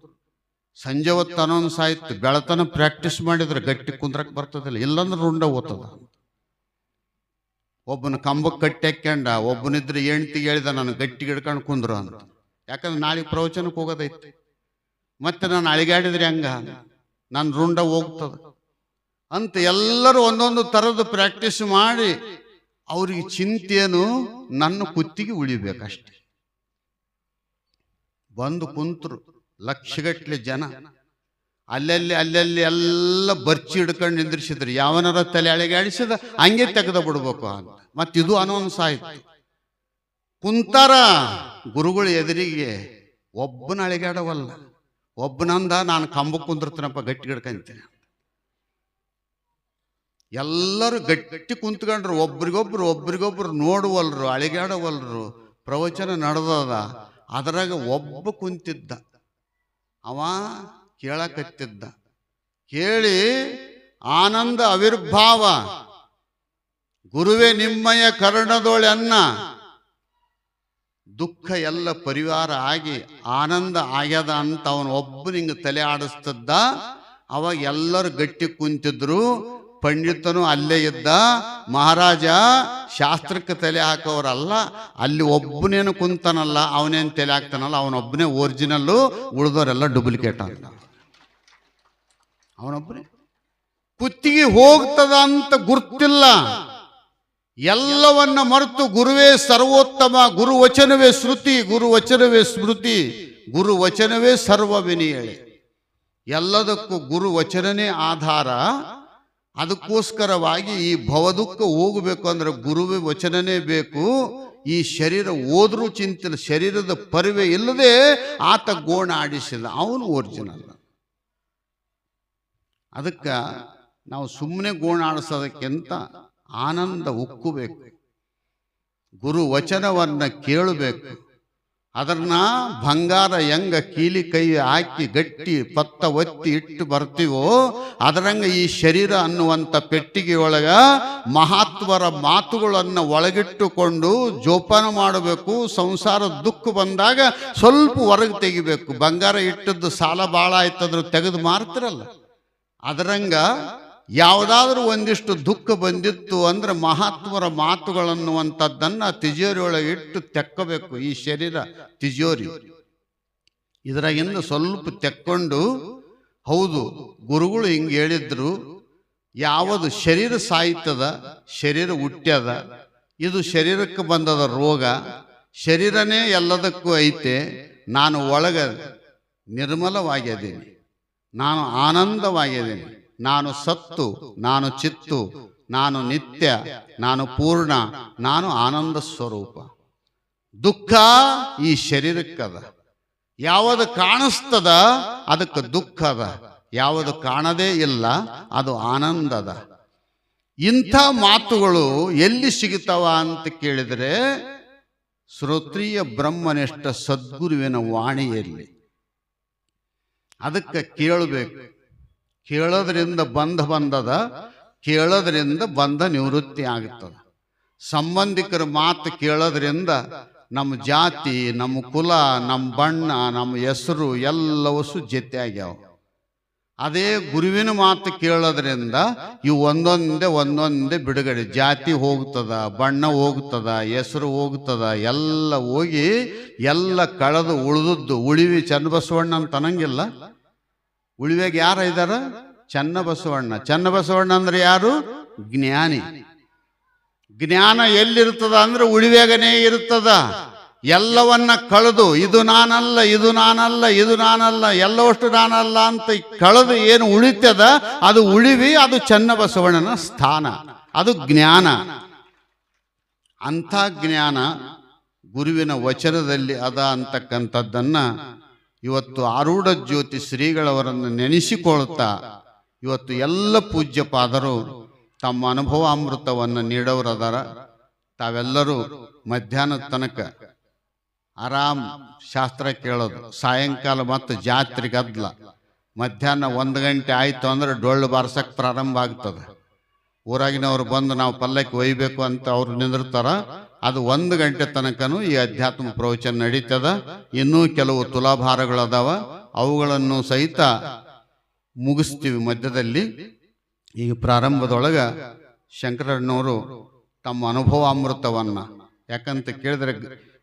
ಸಂಜೆ ಹೊತ್ತು ಅನೌನ್ಸ್ ಆಯಿತು. ಬೆಳತನ ಪ್ರಾಕ್ಟೀಸ್ ಮಾಡಿದ್ರೆ ಗಟ್ಟಿ ಕುಂದ್ರಕ್ಕೆ ಬರ್ತದಿಲ್ಲ, ಇಲ್ಲಂದ್ರೆ ರುಂಡ ಓದ್ತದ. ಒಬ್ಬನ ಕಂಬಕ್ಕೆ ಕಟ್ಟಿ ಹಾಕ್ಯಂಡ, ಒಬ್ಬನಿದ್ರೆ ಹೆಣ್ತಿಗೆ ಹೇಳಿದ ನಾನು ಗಟ್ಟಿಗೆ ಹಿಡ್ಕೊಂಡು ಕುಂದ್ರು ಅಂತ. ಯಾಕಂದ್ರೆ ನಾಳೆ ಪ್ರವಚನಕ್ಕೆ ಹೋಗೋದೈತಿ. ಮತ್ತೆ ನಾನು ಅಳಿಗಾಡಿದ್ರೆ ಹಂಗ ನನ್ನ ರುಂಡ ಹೋಗ್ತದ ಅಂತ ಎಲ್ಲರೂ ಒಂದೊಂದು ಥರದ ಪ್ರಾಕ್ಟೀಸ್ ಮಾಡಿ ಅವ್ರಿಗೆ ಚಿಂತೆಯನ್ನು ನನ್ನ ಕುತ್ತಿಗೆ ಉಳಿಬೇಕಷ್ಟೆ. ಬಂದು ಕುಂತರು ಲಕ್ಷಗಟ್ಟಲೆ ಜನ. ಅಲ್ಲಲ್ಲಿ ಎಲ್ಲ ಬರ್ಚಿ ಹಿಡ್ಕೊಂಡು ನಿಂದ್ರಿಸಿದ್ರು. ಯಾವನಾರ ತಲೆ ಅಳಿಗಾಡಿಸಿದ ಹಂಗೆ ತೆಗೆದ ಬಿಡ್ಬೇಕು ಅಂತ. ಮತ್ತಿದು ಅನೌನ್ಸ್ ಆಯ್ತು. ಕುಂತಾರ ಗುರುಗಳು ಎದುರಿಗೆ. ಒಬ್ಬನ ಅಳಿಗಾಡವಲ್ಲ. ಒಬ್ಬನಂದ ನಾನು ಕಂಬಕ್ಕೆ ಕುಂದಿರ್ತೀನಪ್ಪ, ಗಟ್ಟಿ ಹಿಡ್ಕೊಂತೀನಿ. ಎಲ್ಲರೂ ಗಟ್ಟಿ ಕುಂತ್ಕೊಂಡ್ರು. ಒಬ್ರಿಗೊಬ್ರು ನೋಡುವಲ್ರು, ಅಳಿಗಾಡವಲ್ರು. ಪ್ರವಚನ ನಡೆದದ. ಅದರಾಗ ಒಬ್ಬ ಕುಂತಿದ್ದ, ಅವ ಕೇಳಕತ್ತಿದ್ದ. ಕೇಳಿ ಆನಂದ ಆವಿರ್ಭಾವ, ಗುರುವೇ ನಿಮ್ಮಯ ಕರ್ಣದೋಳೆ ಅನ್ನ. ದುಃಖ ಎಲ್ಲ ಪರಿವಾರ ಆಗಿ ಆನಂದ ಆಗ್ಯದ ಅಂತ ಅವನು ಒಬ್ಬನಿಂಗ ತಲೆ ಆಡಿಸ್ತಿದ್ದ. ಅವಾಗ ಎಲ್ಲರೂ ಗಟ್ಟಿ ಕುಂತಿದ್ರು. ಪಂಡಿತನು ಅಲ್ಲೇ ಇದ್ದ. ಮಹಾರಾಜ ಶಾಸ್ತ್ರಕ್ಕೆ ತಲೆ ಹಾಕೋರಲ್ಲ, ಅಲ್ಲಿ ಒಬ್ಬನೇನು ಕುಂತಾನಲ್ಲ ಅವನೇನು ತಲೆ ಹಾಕ್ತಾನಲ್ಲ ಅವನೊಬ್ಬನೇ ಒರಿಜಿನಲ್ಲು, ಉಳಿದವರೆಲ್ಲ ಡೂಪ್ಲಿಕೇಟ್ ಅಂತ. ಅವನೊಬ್ಬನೇ ಕುತ್ತಿಗೆ ಹೋಗ್ತದ ಅಂತ ಗುರ್ತಿಲ್ಲ. ಎಲ್ಲವನ್ನ ಮರೆತು ಗುರುವೇ ಸರ್ವೋತ್ತಮ, ಗುರುವಚನವೇ ಶ್ರುತಿ, ಗುರುವಚನವೇ ಸ್ಮೃತಿ, ಗುರುವಚನವೇ ಸರ್ವ ವಿನಿಯಳೆ. ಎಲ್ಲದಕ್ಕೂ ಗುರುವಚನನೇ ಆಧಾರ. ಅದಕ್ಕೋಸ್ಕರವಾಗಿ ಈ ಭವದುಃಖ ಹೋಗಬೇಕು ಅಂದ್ರೆ ಗುರುವೇ ವಚನನೇ ಬೇಕು. ಈ ಶರೀರ ಹೋದ್ರೂ ಚಿಂತಿಲ್ಲ, ಶರೀರದ ಪರಿವೆ ಇಲ್ಲದೆ ಆತ ಗೋಣ ಆಡಿಸಿದ, ಅವನು ಒರಿಜಿನಲ್. ಅದಕ್ಕೆ ನಾವು ಸುಮ್ಮನೆ ಗೋಣ ಆಡಿಸೋದಕ್ಕಿಂತ ಆನಂದ ಉಕ್ಕಬೇಕು, ಗುರು ವಚನವನ್ನ ಕೇಳಬೇಕು. ಅದನ್ನ ಬಂಗಾರ ಹೆಂಗ ಕೀಲಿ ಕೈ ಹಾಕಿ ಗಟ್ಟಿ ಪತ್ತ ಒತ್ತಿ ಇಟ್ಟು ಬರ್ತೀವೋ ಅದರಂಗ ಈ ಶರೀರ ಅನ್ನುವಂಥ ಪೆಟ್ಟಿಗೆಯೊಳಗ ಮಹಾತ್ಮರ ಮಾತುಗಳನ್ನು ಒಳಗಿಟ್ಟುಕೊಂಡು ಜೋಪಾನ ಮಾಡಬೇಕು. ಸಂಸಾರ ದುಃಖ ಬಂದಾಗ ಸ್ವಲ್ಪ ಹೊರಗೆ ತೆಗಿಬೇಕು. ಬಂಗಾರ ಇಟ್ಟದ್ದು ಸಾಲ ಭಾಳ ಆಯ್ತಂದ್ರೆ ತೆಗೆದು ಮಾರ್ತಿರಲ್ಲ, ಅದರಂಗ ಯಾವುದಾದ್ರೂ ಒಂದಿಷ್ಟು ದುಃಖ ಬಂದಿತ್ತು ಅಂದ್ರೆ ಮಹಾತ್ಮರ ಮಾತುಗಳನ್ನುವಂಥದ್ದನ್ನು ತಿಜೋರಿಯೊಳಗೆ ಇಟ್ಟು ತೆಕ್ಕಬೇಕು. ಈ ಶರೀರ ತಿಜೋರಿ, ಇದರಾಗಿಂದ ಸ್ವಲ್ಪ ತೆಕ್ಕೊಂಡು, ಹೌದು ಗುರುಗಳು ಹಿಂಗೆ ಹೇಳಿದ್ರು, ಯಾವುದು ಶರೀರ ಸಾಯ್ತದ, ಶರೀರ ಹುಟ್ಟ್ಯದ, ಇದು ಶರೀರಕ್ಕೆ ಬಂದದ ರೋಗ, ಶರೀರನೇ ಎಲ್ಲದಕ್ಕೂ ಐತೆ. ನಾನು ಒಳಗ ನಿರ್ಮಲವಾಗಿದ್ದೀನಿ, ನಾನು ಆನಂದವಾಗಿದ್ದೀನಿ, ನಾನು ಸತ್ತು, ನಾನು ಚಿತ್ತು, ನಾನು ನಿತ್ಯ, ನಾನು ಪೂರ್ಣ, ನಾನು ಆನಂದ ಸ್ವರೂಪ. ದುಃಖ ಈ ಶರೀರಕ್ಕದ. ಯಾವುದು ಕಾಣಿಸ್ತದ ಅದಕ್ಕೆ ದುಃಖ ಅದ, ಯಾವುದು ಕಾಣದೇ ಇಲ್ಲ ಅದು ಆನಂದದ. ಇಂಥ ಮಾತುಗಳು ಎಲ್ಲಿ ಸಿಗುತ್ತವ ಅಂತ ಕೇಳಿದರೆ ಶ್ರೋತ್ರಿಯ ಬ್ರಹ್ಮನಿಷ್ಠ ಸದ್ಗುರುವಿನ ವಾಣಿಯಲ್ಲಿ. ಅದಕ್ಕೆ ಕೇಳಬೇಕು. ಕೇಳೋದ್ರಿಂದ ಬಂಧದ, ಕೇಳೋದ್ರಿಂದ ಬಂಧ ನಿವೃತ್ತಿ ಆಗುತ್ತದೆ. ಸಂಬಂಧಿಕರ ಮಾತು ಕೇಳೋದ್ರಿಂದ ನಮ್ಮ ಜಾತಿ, ನಮ್ಮ ಕುಲ, ನಮ್ಮ ಬಣ್ಣ, ನಮ್ಮ ಹೆಸರು ಎಲ್ಲವೂ ಜೊತೆ ಆಗ್ಯಾವ. ಅದೇ ಗುರುವಿನ ಮಾತು ಕೇಳೋದ್ರಿಂದ ಇವು ಒಂದೊಂದೇ ಬಿಡುಗಡೆ. ಜಾತಿ ಹೋಗ್ತದ, ಬಣ್ಣ ಹೋಗ್ತದ, ಹೆಸರು ಹೋಗ್ತದ, ಎಲ್ಲ ಹೋಗಿ ಎಲ್ಲ ಕಳೆದು ಉಳಿದದ್ದು ಉಳಿವಿ. ಚನ್ನಬಸವಣ್ಣ ಅಂತ ಅನ್ನಂಗಿಲ್ಲ. ಉಳಿವೆಗೆ ಯಾರು ಇದ್ದಾರ? ಚನ್ನಬಸವಣ್ಣ. ಚನ್ನಬಸವಣ್ಣ ಅಂದ್ರೆ ಯಾರು? ಜ್ಞಾನಿ. ಜ್ಞಾನ ಎಲ್ಲಿರ್ತದ ಅಂದ್ರೆ ಉಳಿವೆಗನೇ ಇರ್ತದ. ಎಲ್ಲವನ್ನ ಕಳೆದು ಇದು ನಾನಲ್ಲ, ಇದು ನಾನಲ್ಲ, ಇದು ನಾನಲ್ಲ, ಎಲ್ಲವಷ್ಟು ನಾನಲ್ಲ ಅಂತ ಕಳೆದು ಏನು ಉಳಿತದ ಅದು ಉಳಿವಿ. ಅದು ಚನ್ನಬಸವಣ್ಣನ ಸ್ಥಾನ, ಅದು ಜ್ಞಾನ. ಅಂಥ ಜ್ಞಾನ ಗುರುವಿನ ವಚನದಲ್ಲಿ ಅದ ಅಂತಕ್ಕಂಥದ್ದನ್ನ ಇವತ್ತು ಆರೂಢ ಜ್ಯೋತಿ ಶ್ರೀಗಳವರನ್ನು ನೆನೆಸಿಕೊಳ್ತಾ ಇವತ್ತು ಎಲ್ಲ ಪೂಜ್ಯಪಾದರು ತಮ್ಮ ಅನುಭವ ಅಮೃತವನ್ನು ನೀಡೋರದಾರ. ತಾವೆಲ್ಲರೂ ಮಧ್ಯಾಹ್ನದ ತನಕ ಆರಾಮ್ ಶಾಸ್ತ್ರ ಕೇಳೋದು, ಸಾಯಂಕಾಲ ಮತ್ತು ಜಾತ್ರೆ ಗದ್ದಲ. ಮಧ್ಯಾಹ್ನ 1 ಗಂಟೆ ಆಯಿತು ಅಂದ್ರೆ ಡೊಳ್ಳು ಬಾರ್ಸಕ್ಕೆ ಪ್ರಾರಂಭ ಆಗ್ತದೆ. ಊರಾಗಿನವ್ರು ಬಂದು ನಾವು ಪಲ್ಲಕ್ಕಿ ಒಯ್ಬೇಕು ಅಂತ ಅವ್ರು ನಿಂದಿರ್ತಾರ. ಅದು 1 ಗಂಟೆ ತನಕನೂ ಈ ಅಧ್ಯಾತ್ಮ ಪ್ರವಚನ ನಡೀತದ. ಇನ್ನೂ ಕೆಲವು ತುಲಾಭಾರಗಳದಾವ, ಅವುಗಳನ್ನು ಸಹಿತ ಮುಗಿಸ್ತೀವಿ ಮಧ್ಯದಲ್ಲಿ. ಈಗ ಪ್ರಾರಂಭದೊಳಗೆ ಶಂಕರಣ್ಣವರು ತಮ್ಮ ಅನುಭವಾಮೃತವನ್ನ, ಯಾಕಂತ ಕೇಳಿದ್ರೆ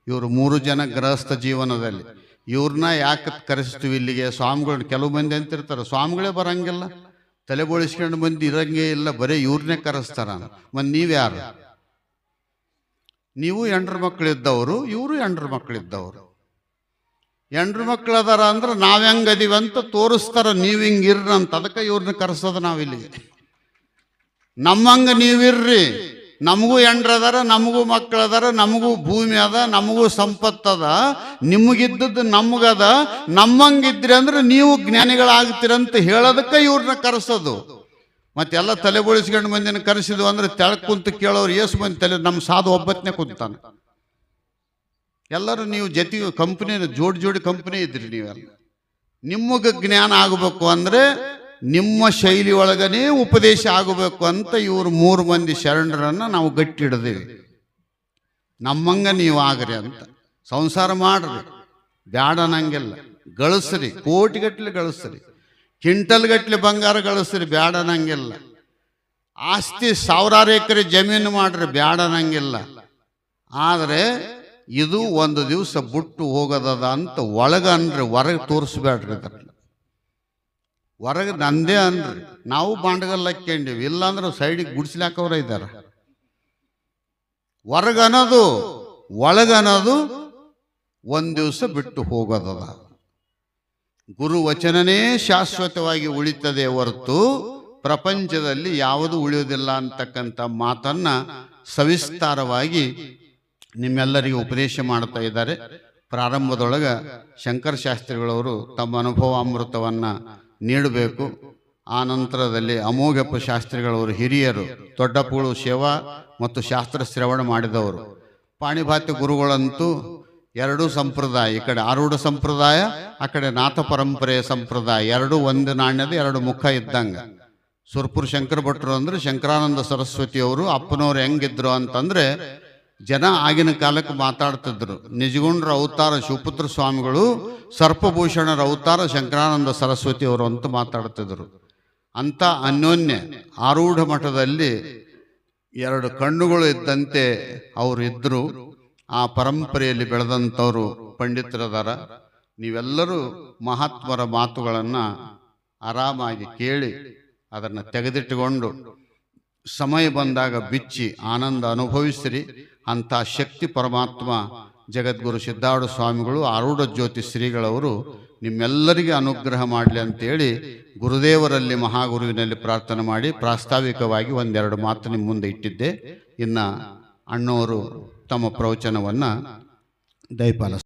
ಇವರು 3 ಜನ ಗೃಹಸ್ಥ ಜೀವನದಲ್ಲಿ, ಇವ್ರನ್ನ ಯಾಕೆ ಕರೆಸ್ತೀವಿ ಇಲ್ಲಿಗೆ? ಸ್ವಾಮಿಗಳನ್ನ ಕೆಲವು ಮಂದಿ ಅಂತಿರ್ತಾರೆ ಸ್ವಾಮಿಗಳೇ ಬರಂಗಿಲ್ಲ, ತಲೆ ಬೋಳಿಸ್ಕೊಂಡು ಮಂದಿ ಇರಂಗೇ ಇಲ್ಲ, ಬರೀ ಇವ್ರನ್ನೇ ಕರೆಸ್ತಾರ. ಮತ್ತು ನೀವ್ಯಾರು? ನೀವು ಹೆಂಡ್ರ ಮಕ್ಕಳಿದ್ದವರು, ಇವರು ಹೆಂಡ್ರ ಮಕ್ಕಳಿದ್ದವರು. ಹೆಂಡ್ರ ಮಕ್ಕಳು ಅದಾರ ಅಂದ್ರೆ ನಾವ್ ಹೆಂಗದೀವಿ ಅಂತ ತೋರಿಸ್ತಾರ, ನೀವು ಹಿಂಗಿರ್ರಿ ಅಂತ. ಅದಕ್ಕೆ ಇವ್ರನ್ನ ಕರೆಸೋದು ನಾವಿಲ್ಲಿಗೆ. ನಮ್ಮಂಗ ನೀವಿರ್ರಿ, ನಮಗೂ ಹೆಂಡ್ರದಾರ, ನಮಗೂ ಮಕ್ಕಳದಾರ, ನಮಗೂ ಭೂಮಿ ಅದ, ನಮಗೂ ಸಂಪತ್ತದ, ನಿಮಗಿದ್ದದ್ದು ನಮಗದ, ನಮ್ಮಂಗಿದ್ರಿ ಅಂದ್ರೆ ನೀವು ಜ್ಞಾನಿಗಳಾಗ್ತೀರಂತ ಹೇಳೋದಕ್ಕೆ ಇವ್ರನ್ನ ಕರೆಸೋದು. ಮತ್ತೆಲ್ಲ ತಲೆ ಬೋಳಿಸ್ಕೊಂಡು ಮಂದಿನ ಕರೆಸಿದ್ವು ಅಂದ್ರೆ ತೆಳಕ್ ಕುಂತು ಕೇಳೋರು ಏಸು ಮಂದಿ ತಲೆ, ನಮ್ಮ ಸಾಧು ಒಬ್ಬತ್ತನೇ ಕುಂತಾನೆ. ಎಲ್ಲರೂ ನೀವು ಜೊತೆಗೆ ಕಂಪ್ನಿ, ಜೋಡಿ ಕಂಪ್ನಿ ಇದ್ರಿ. ನೀವೆಲ್ಲ ನಿಮಗೆ ಜ್ಞಾನ ಆಗಬೇಕು ಅಂದ್ರೆ ನಿಮ್ಮ ಶೈಲಿ ಒಳಗನೇ ಉಪದೇಶ ಆಗಬೇಕು ಅಂತ ಇವರು 3 ಮಂದಿ ಶರಣರನ್ನ ನಾವು ಗಟ್ಟಿ ಹಿಡ್ದೇವಿ. ನಮ್ಮಂಗ ನೀವು ಆಗ್ರಿ ಅಂತ. ಸಂಸಾರ ಮಾಡ್ರಿ, ಬ್ಯಾಡ ಅನ್ನಂಗಿಲ್ಲ. ಗಳಿಸ್ರಿ, ಕೋಟಿಗಟ್ಟಲೆ ಗಳಿಸ್ರಿ, ಕ್ವಿಂಟಲ್ ಗಟ್ಟಲೆ ಬಂಗಾರ ಗಳಿಸ್ರಿ, ಬ್ಯಾಡ ಅನ್ನಂಗಿಲ್ಲ. ಆಸ್ತಿ 1000 ಎಕರೆ ಜಮೀನು ಮಾಡ್ರಿ, ಬ್ಯಾಡ ಅನ್ನಂಗಿಲ್ಲ. ಆದರೆ ಇದು ಒಂದು ದಿವಸ ಬಿಟ್ಟು ಹೋಗೋದದ ಅಂತ ಒಳಗನ್ರಿ, ಹೊರಗೆ ತೋರಿಸ್ಬೇಡ್ರಿ. ಅದರಲ್ಲಿ ಹೊರಗೆ ನಂದೇ ಅನ್ರಿ. ನಾವು ಬಾಂಡಗಲ್ಲ ಹಾಕ್ಯಂಡೀವಿ, ಇಲ್ಲಾಂದ್ರೆ ಸೈಡಿಗೆ ಗುಡಿಸ್ಲಾಕವ್ರ ಇದ್ದಾರೆ. ಹೊರಗನ್ನೋದು ಒಳಗನ್ನೋದು ಒಂದು ದಿವಸ ಬಿಟ್ಟು ಹೋಗೋದದ. ಗುರು ವಚನನೇ ಶಾಶ್ವತವಾಗಿ ಉಳಿತದೆ ಹೊರತು ಪ್ರಪಂಚದಲ್ಲಿ ಯಾವುದು ಉಳಿಯೋದಿಲ್ಲ ಅಂತಕ್ಕಂಥ ಮಾತನ್ನ ಸವಿಸ್ತಾರವಾಗಿ ನಿಮ್ಮೆಲ್ಲರಿಗೂ ಉಪದೇಶ ಮಾಡ್ತಾ ಇದ್ದಾರೆ. ಪ್ರಾರಂಭದೊಳಗೆ ಶಂಕರ ಶಾಸ್ತ್ರಿಗಳವರು ತಮ್ಮ ಅನುಭವಾಮೃತವನ್ನ ನೀಡಬೇಕು. ಆ ನಂತರದಲ್ಲಿ ಅಮೋಘಪ್ಪ ಶಾಸ್ತ್ರಿಗಳವರು ಹಿರಿಯರು, ದೊಡ್ಡಪ್ಪಗಳು ಸೇವಾ ಮತ್ತು ಶಾಸ್ತ್ರ ಶ್ರವಣ ಮಾಡಿದವರು. ಪಾಣಿಭಾತ್ಯ ಗುರುಗಳಂತೂ 2 ಸಂಪ್ರದಾಯ, ಈ ಕಡೆ ಆರೂಢ ಸಂಪ್ರದಾಯ, ಆ ಕಡೆ ನಾಥ ಪರಂಪರೆಯ ಸಂಪ್ರದಾಯ, 2 ಒಂದು ನಾಣ್ಯದ 2 ಮುಖ ಇದ್ದಂಗೆ. ಸುರ್ಪುರ್ ಶಂಕರ ಭಟ್ರು ಅಂದ್ರೆ ಶಂಕರಾನಂದ ಸರಸ್ವತಿಯವರು. ಅಪ್ಪನವ್ರು ಹೆಂಗಿದ್ರು ಅಂತಂದ್ರೆ ಜನ ಆಗಿನ ಕಾಲಕ್ಕೆ ಮಾತಾಡ್ತಿದ್ರು, ನಿಜಗುಂಡ್ರ ಅವತಾರ ಶಿವಪುತ್ರ ಸ್ವಾಮಿಗಳು, ಸರ್ಪಭೂಷಣರ ಅವತಾರ ಶಂಕರಾನಂದ ಸರಸ್ವತಿಯವರು ಅಂತ ಮಾತಾಡ್ತಿದ್ರು. ಅಂತ ಅನ್ಯೋನ್ಯ ಆರೂಢ ಮಠದಲ್ಲಿ 2 ಕಣ್ಣುಗಳು ಇದ್ದಂತೆ ಅವರು ಇದ್ರು. ಆ ಪರಂಪರೆಯಲ್ಲಿ ಬೆಳೆದಂಥವರು ಪಂಡಿತರದಾರ. ನೀವೆಲ್ಲರೂ ಮಹಾತ್ಮರ ಮಾತುಗಳನ್ನು ಆರಾಮಾಗಿ ಕೇಳಿ ಅದನ್ನು ತೆಗೆದಿಟ್ಟುಕೊಂಡು ಸಮಯ ಬಂದಾಗ ಬಿಚ್ಚಿ ಆನಂದ ಅನುಭವಿಸಿರಿ. ಅಂಥ ಶಕ್ತಿ ಪರಮಾತ್ಮ ಜಗದ್ಗುರು ಸಿದ್ಧಾರೂಢ ಸ್ವಾಮಿಗಳು, ಆರೂಢ ಜ್ಯೋತಿ ಶ್ರೀಗಳವರು ನಿಮ್ಮೆಲ್ಲರಿಗೆ ಅನುಗ್ರಹ ಮಾಡಲಿ ಅಂತೇಳಿ ಗುರುದೇವರಲ್ಲಿ ಮಹಾಗುರುವಿನಲ್ಲಿ ಪ್ರಾರ್ಥನೆ ಮಾಡಿ ಪ್ರಾಸ್ತಾವಿಕವಾಗಿ 1-2 ಮಾತು ನಿಮ್ಮ ಮುಂದೆ ಇಟ್ಟಿದ್ದೆ. ಇನ್ನು ಅಣ್ಣವರು ತಮ್ಮ ಪ್ರವಚನವನ್ನು ದಯಪಾಲಿಸ್ತಾರೆ.